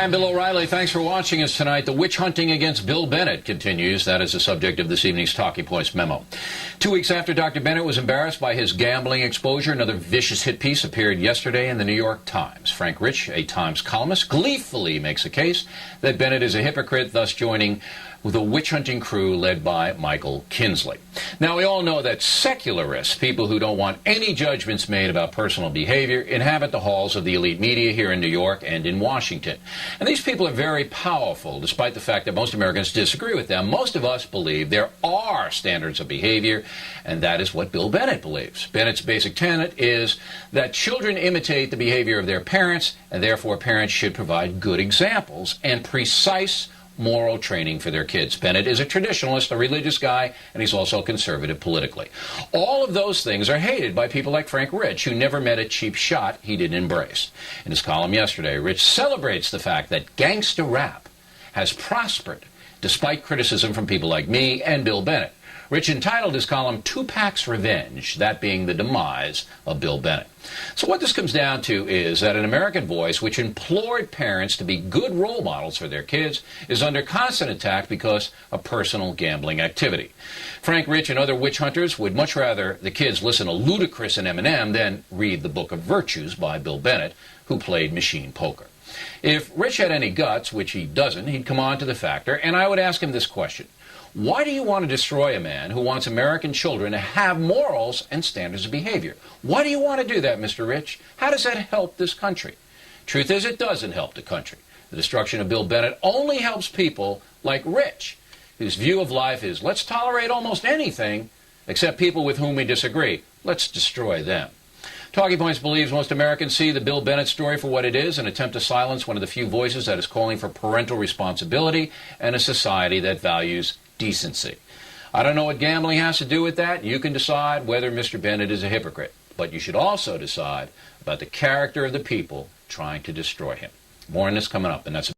Hi, I'm Bill O'Reilly. Thanks for watching us tonight. The witch hunting against Bill Bennett continues. That is the subject of this evening's Talking Points memo. 2 weeks after Dr. Bennett was embarrassed by his gambling exposure, another vicious hit piece appeared yesterday in the New York Times. Frank Rich, a Times columnist, gleefully makes a case that Bennett is a hypocrite, thus joining with a witch-hunting crew led by Michael Kinsley. Now, we all know that secularists, people who don't want any judgments made about personal behavior, inhabit the halls of the elite media here in New York and in Washington. And these people are very powerful, despite the fact that most Americans disagree with them. Most of us believe there are standards of behavior, and that is what Bill Bennett believes. Bennett's basic tenet is that children imitate the behavior of their parents, and therefore parents should provide good examples and precise moral training for their kids. Bennett is a traditionalist, a religious guy, and he's also conservative politically. All of those things are hated by people like Frank Rich, who never met a cheap shot he didn't embrace. In his column yesterday, Rich celebrates the fact that gangsta rap has prospered despite criticism from people like me and Bill Bennett. Rich entitled his column Tupac's Revenge, that being the demise of Bill Bennett. So what this comes down to is that an American voice which implored parents to be good role models for their kids is under constant attack because of personal gambling activity. Frank Rich and other witch hunters would much rather the kids listen to Ludacris and Eminem than read the Book of Virtues by Bill Bennett, who played machine poker. If Rich had any guts, which he doesn't, he'd come on to the factor, and I would ask him this question. Why do you want to destroy a man who wants American children to have morals and standards of behavior? Why do you want to do that, Mr. Rich? How does that help this country? Truth is, it doesn't help the country. The destruction of Bill Bennett only helps people like Rich, whose view of life is, let's tolerate almost anything except people with whom we disagree. Let's destroy them. Talking Points believes most Americans see the Bill Bennett story for what it is, an attempt to silence one of the few voices that is calling for parental responsibility and a society that values decency. I don't know what gambling has to do with that. You can decide whether Mr. Bennett is a hypocrite, but you should also decide about the character of the people trying to destroy him. More on this coming up, and that's